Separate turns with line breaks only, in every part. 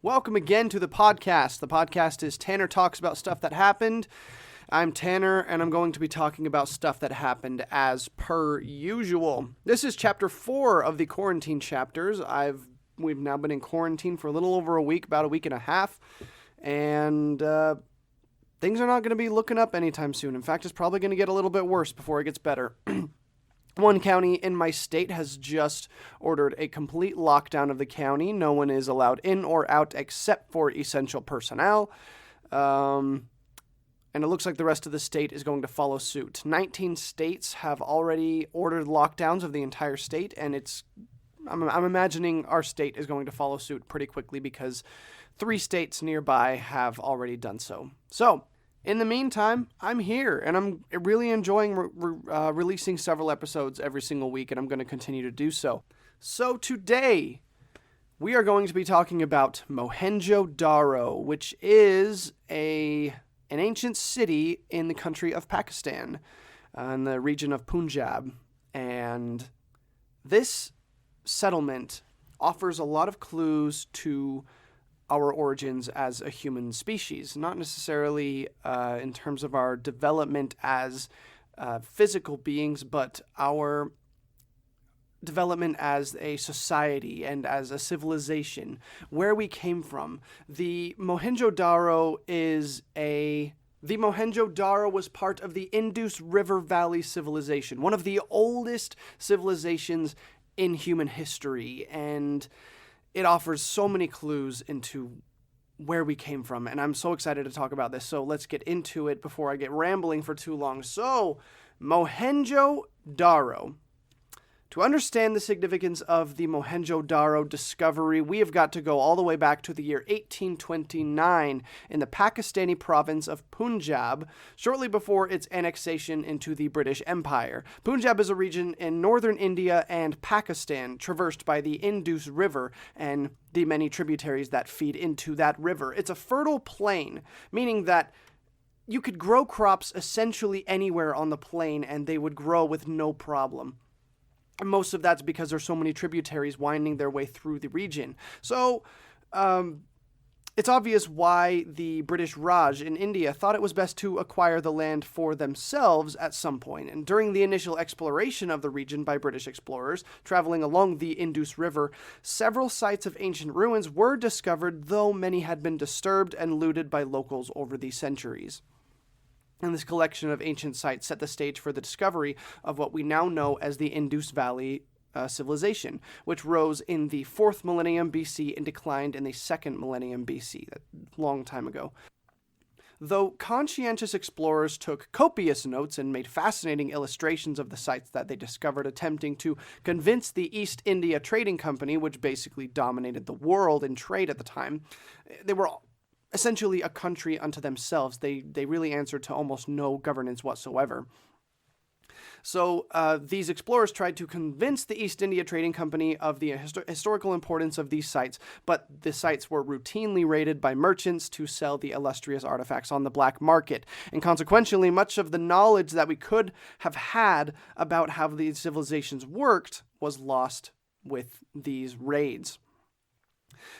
Welcome again to the podcast. The podcast is Tanner Talks About Stuff That Happened. I'm Tanner, and I'm going to be talking about stuff that happened as per usual. This is chapter 4 of the quarantine chapters. We've now been in quarantine for a little over a week, about a week and a half, and things are not going to be looking up anytime soon. In fact, it's probably going to get a little bit worse before it gets better. One county in my state has just ordered a complete lockdown of the county. No one is allowed in or out except for essential personnel. And it looks like the rest of the state is going to follow suit. 19 states have already ordered lockdowns of the entire state, and I'm imagining our state is going to follow suit pretty quickly because 3 states nearby have already done so. So, in the meantime, I'm here, and I'm really enjoying releasing several episodes every single week, and I'm going to continue to do so. So today, we are going to be talking about Mohenjo-Daro, which is an ancient city in the country of Pakistan, in the region of Punjab. And this settlement offers a lot of clues to our origins as a human species, not necessarily in terms of our development as physical beings, but our development as a society and as a civilization, where we came from. The Mohenjo-Daro was part of the Indus River Valley civilization, one of the oldest civilizations in human history, and it offers so many clues into where we came from, and I'm so excited to talk about this. So let's get into it before I get rambling for too long. So, Mohenjo-Daro. To understand the significance of the Mohenjo-Daro discovery, we have got to go all the way back to the year 1829 in the Pakistani province of Punjab, shortly before its annexation into the British Empire. Punjab is a region in northern India and Pakistan, traversed by the Indus River and the many tributaries that feed into that river. It's a fertile plain, meaning that you could grow crops essentially anywhere on the plain and they would grow with no problem. And most of that's because there's so many tributaries winding their way through the region. So, it's obvious why the British Raj in India thought it was best to acquire the land for themselves at some point. And during the initial exploration of the region by British explorers traveling along the Indus River, several sites of ancient ruins were discovered, though many had been disturbed and looted by locals over the centuries. And this collection of ancient sites set the stage for the discovery of what we now know as the Indus Valley civilization, which rose in the 4th millennium BC and declined in the 2nd millennium BC, a long time ago. Though conscientious explorers took copious notes and made fascinating illustrations of the sites that they discovered, attempting to convince the East India Trading Company, which basically dominated the world in trade at the time, they were essentially a country unto themselves. They really answered to almost no governance whatsoever. So these explorers tried to convince the East India Trading Company of the historical importance of these sites, but the sites were routinely raided by merchants to sell the illustrious artifacts on the black market. And consequently, much of the knowledge that we could have had about how these civilizations worked was lost with these raids.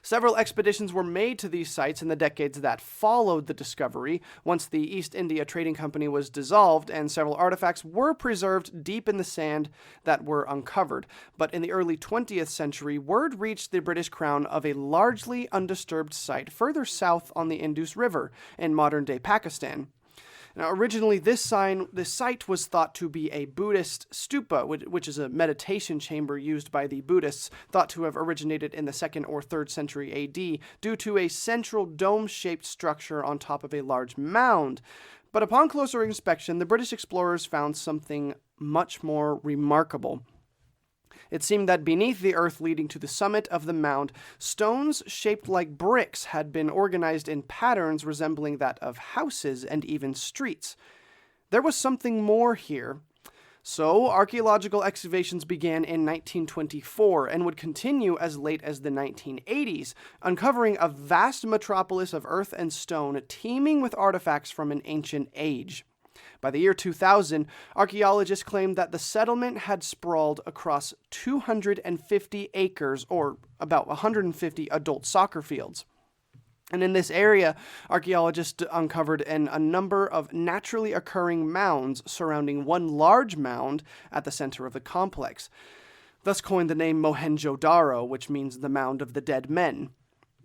Several expeditions were made to these sites in the decades that followed the discovery, once the East India Trading Company was dissolved, and several artifacts were preserved deep in the sand that were uncovered. But in the early 20th century, word reached the British Crown of a largely undisturbed site further south on the Indus River in modern-day Pakistan. Now, originally, this site was thought to be a Buddhist stupa, which is a meditation chamber used by the Buddhists, thought to have originated in the 2nd or 3rd century AD, due to a central dome-shaped structure on top of a large mound. But upon closer inspection, the British explorers found something much more remarkable. It seemed that beneath the earth leading to the summit of the mound, stones shaped like bricks had been organized in patterns resembling that of houses and even streets. There was something more here. So, archaeological excavations began in 1924 and would continue as late as the 1980s, uncovering a vast metropolis of earth and stone teeming with artifacts from an ancient age. By the year 2000, archaeologists claimed that the settlement had sprawled across 250 acres, or about 150 adult soccer fields. And in this area, archaeologists uncovered a number of naturally occurring mounds surrounding one large mound at the center of the complex, thus coined the name Mohenjo-Daro, which means the mound of the dead men.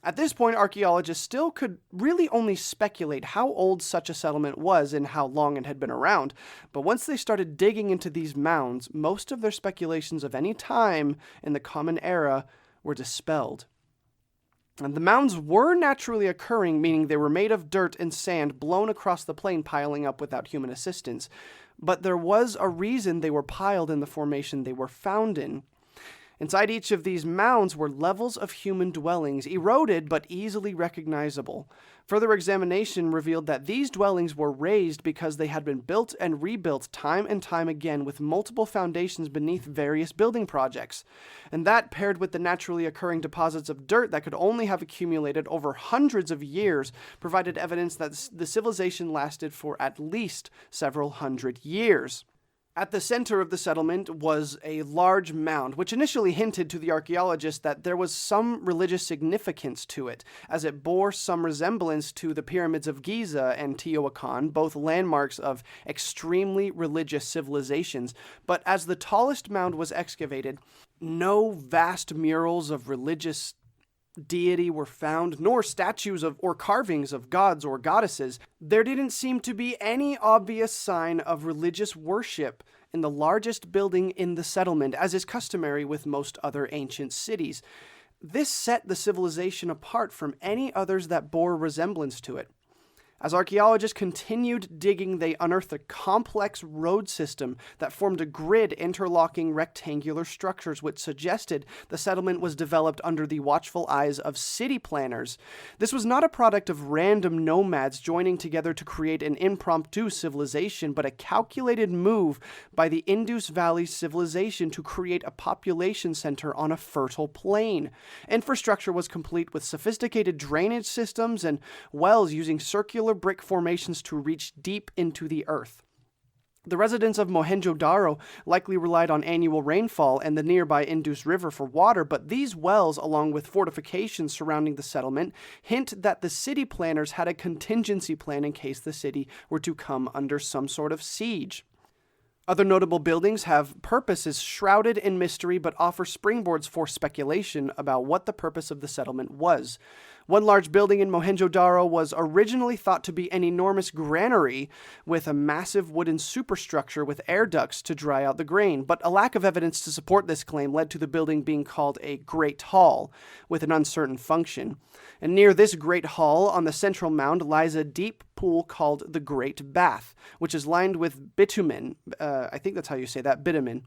At this point, archaeologists still could really only speculate how old such a settlement was and how long it had been around, but once they started digging into these mounds, most of their speculations of any time in the Common Era were dispelled. And the mounds were naturally occurring, meaning they were made of dirt and sand blown across the plain, piling up without human assistance. But there was a reason they were piled in the formation they were found in. Inside each of these mounds were levels of human dwellings, eroded but easily recognizable. Further examination revealed that these dwellings were raised because they had been built and rebuilt time and time again with multiple foundations beneath various building projects. And that, paired with the naturally occurring deposits of dirt that could only have accumulated over hundreds of years, provided evidence that the civilization lasted for at least several hundred years. At the center of the settlement was a large mound, which initially hinted to the archaeologists that there was some religious significance to it, as it bore some resemblance to the pyramids of Giza and Teotihuacan, both landmarks of extremely religious civilizations. But as the tallest mound was excavated, no vast murals of religious deity were found, nor statues of or carvings of gods or goddesses. There didn't seem to be any obvious sign of religious worship in the largest building in the settlement, as is customary with most other ancient cities. This set the civilization apart from any others that bore resemblance to it. As archaeologists continued digging, they unearthed a complex road system that formed a grid interlocking rectangular structures, which suggested the settlement was developed under the watchful eyes of city planners. This was not a product of random nomads joining together to create an impromptu civilization, but a calculated move by the Indus Valley civilization to create a population center on a fertile plain. Infrastructure was complete with sophisticated drainage systems and wells using circular brick formations to reach deep into the earth. The residents of Mohenjo-Daro likely relied on annual rainfall and the nearby Indus River for water, but these wells, along with fortifications surrounding the settlement, hint that the city planners had a contingency plan in case the city were to come under some sort of siege. Other notable buildings have purposes shrouded in mystery but offer springboards for speculation about what the purpose of the settlement was. One large building in Mohenjo-Daro was originally thought to be an enormous granary with a massive wooden superstructure with air ducts to dry out the grain, but a lack of evidence to support this claim led to the building being called a Great Hall, with an uncertain function. And near this Great Hall, on the central mound, lies a deep pool called the Great Bath, which is lined with bitumen, I think that's how you say that, bitumen,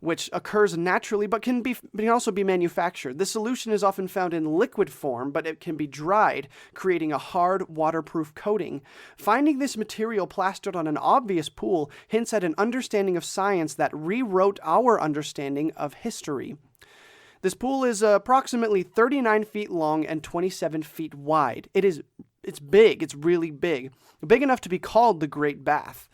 which occurs naturally but can also be manufactured. This solution is often found in liquid form, but it can be dried, creating a hard, waterproof coating. Finding this material plastered on an obvious pool hints at an understanding of science that rewrote our understanding of history. This pool is approximately 39 feet long and 27 feet wide. It's big, it's really big. Big enough to be called the Great Bath.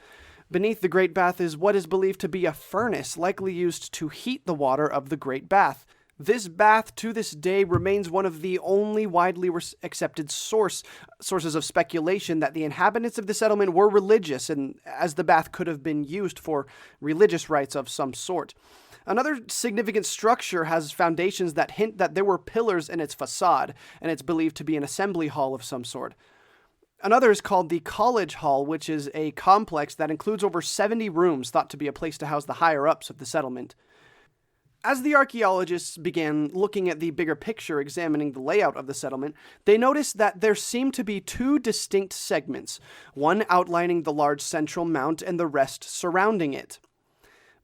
Beneath the Great Bath is what is believed to be a furnace, likely used to heat the water of the Great Bath. This bath, to this day, remains one of the only widely accepted sources of speculation that the inhabitants of the settlement were religious, and as the bath could have been used for religious rites of some sort. Another significant structure has foundations that hint that there were pillars in its facade, and it's believed to be an assembly hall of some sort. Another is called the College Hall, which is a complex that includes over 70 rooms, thought to be a place to house the higher-ups of the settlement. As the archaeologists began looking at the bigger picture, examining the layout of the settlement, they noticed that there seemed to be two distinct segments, one outlining the large central mount and the rest surrounding it.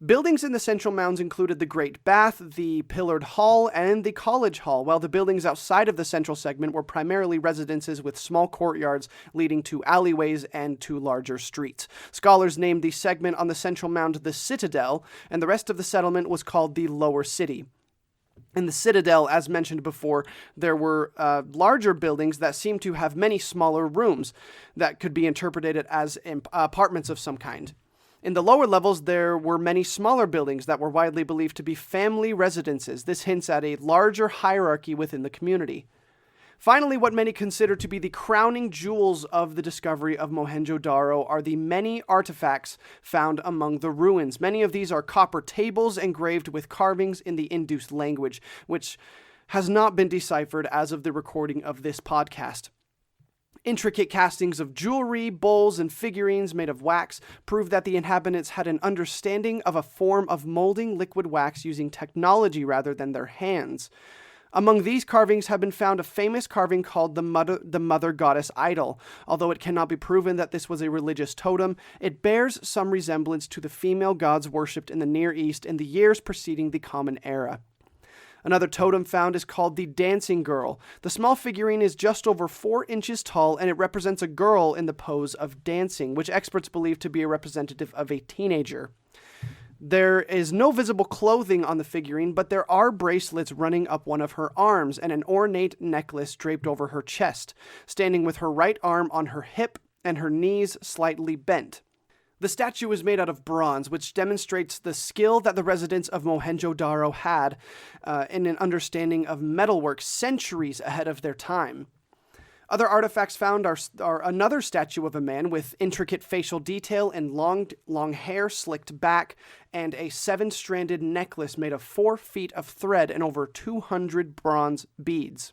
Buildings in the central mounds included the Great Bath, the Pillared Hall, and the College Hall, while the buildings outside of the central segment were primarily residences with small courtyards leading to alleyways and to larger streets. Scholars named the segment on the central mound the Citadel, and the rest of the settlement was called the Lower City. In the Citadel, as mentioned before, there were larger buildings that seemed to have many smaller rooms that could be interpreted as apartments of some kind. In the lower levels, there were many smaller buildings that were widely believed to be family residences. This hints at a larger hierarchy within the community. Finally, what many consider to be the crowning jewels of the discovery of Mohenjo-Daro are the many artifacts found among the ruins. Many of these are copper tables engraved with carvings in the Indus language, which has not been deciphered as of the recording of this podcast. Intricate castings of jewelry, bowls, and figurines made of wax prove that the inhabitants had an understanding of a form of molding liquid wax using technology rather than their hands. Among these carvings have been found a famous carving called the Mother Goddess Idol. Although it cannot be proven that this was a religious totem, it bears some resemblance to the female gods worshipped in the Near East in the years preceding the Common Era. Another totem found is called the Dancing Girl. The small figurine is just over 4 inches tall, and it represents a girl in the pose of dancing, which experts believe to be a representative of a teenager. There is no visible clothing on the figurine, but there are bracelets running up one of her arms and an ornate necklace draped over her chest, standing with her right arm on her hip and her knees slightly bent. The statue is made out of bronze, which demonstrates the skill that the residents of Mohenjo-Daro had in an understanding of metalwork centuries ahead of their time. Other artifacts found are another statue of a man with intricate facial detail and long hair slicked back, and a 7-stranded necklace made of 4 feet of thread and over 200 bronze beads.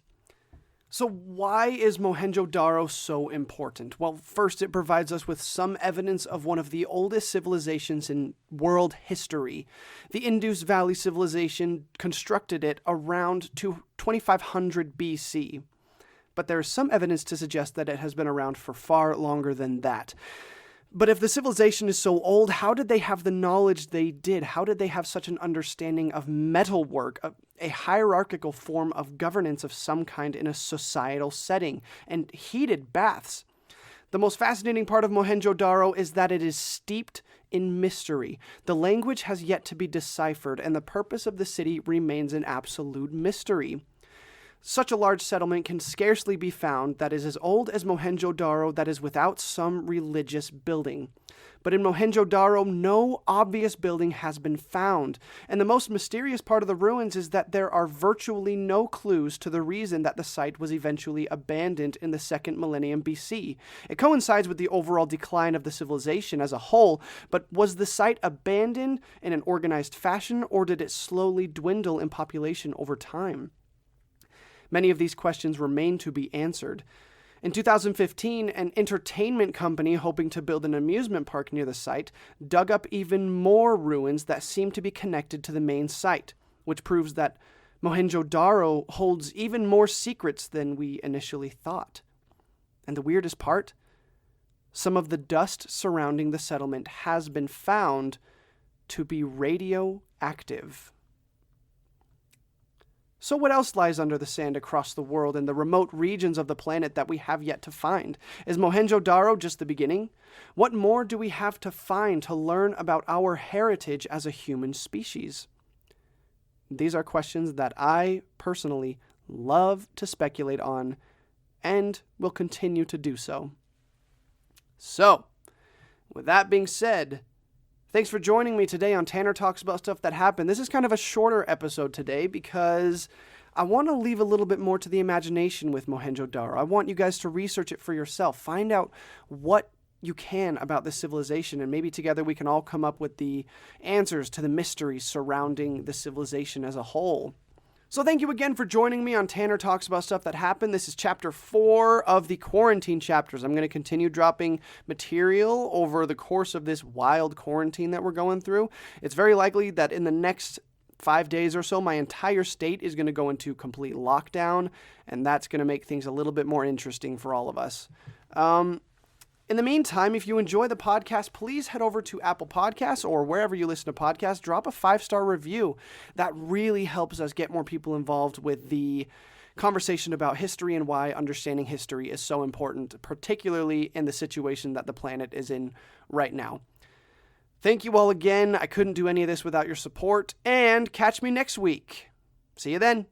So why is Mohenjo-Daro so important? Well, first, it provides us with some evidence of one of the oldest civilizations in world history. The Indus Valley Civilization constructed it around 2500 BC. But there is some evidence to suggest that it has been around for far longer than that. But if the civilization is so old, how did they have the knowledge they did? How did they have such an understanding of metalwork, a hierarchical form of governance of some kind in a societal setting, and heated baths? The most fascinating part of Mohenjo-Daro is that it is steeped in mystery. The language has yet to be deciphered, and the purpose of the city remains an absolute mystery. Such a large settlement can scarcely be found that is as old as Mohenjo-Daro that is without some religious building. But in Mohenjo-Daro, no obvious building has been found, and the most mysterious part of the ruins is that there are virtually no clues to the reason that the site was eventually abandoned in the 2nd millennium BC. It coincides with the overall decline of the civilization as a whole, but was the site abandoned in an organized fashion, or did it slowly dwindle in population over time? Many of these questions remain to be answered. In 2015, an entertainment company hoping to build an amusement park near the site dug up even more ruins that seem to be connected to the main site, which proves that Mohenjo-Daro holds even more secrets than we initially thought. And the weirdest part? Some of the dust surrounding the settlement has been found to be radioactive. So what else lies under the sand across the world in the remote regions of the planet that we have yet to find? Is Mohenjo-Daro just the beginning? What more do we have to find to learn about our heritage as a human species? These are questions that I personally love to speculate on and will continue to do so. So, with that being said, thanks for joining me today on Tanner Talks About Stuff That Happened. This is kind of a shorter episode today because I want to leave a little bit more to the imagination with Mohenjo-Daro. I want you guys to research it for yourself. Find out what you can about this civilization, and maybe together we can all come up with the answers to the mysteries surrounding the civilization as a whole. So thank you again for joining me on Tanner Talks About Stuff That Happened. This is chapter 4 of the quarantine chapters. I'm going to continue dropping material over the course of this wild quarantine that we're going through. It's very likely that in the next 5 days or so, my entire state is going to go into complete lockdown, and that's going to make things a little bit more interesting for all of us. In the meantime, if you enjoy the podcast, please head over to Apple Podcasts or wherever you listen to podcasts. Drop a 5-star review. That really helps us get more people involved with the conversation about history and why understanding history is so important, particularly in the situation that the planet is in right now. Thank you all again. I couldn't do any of this without your support, and catch me next week. See you then.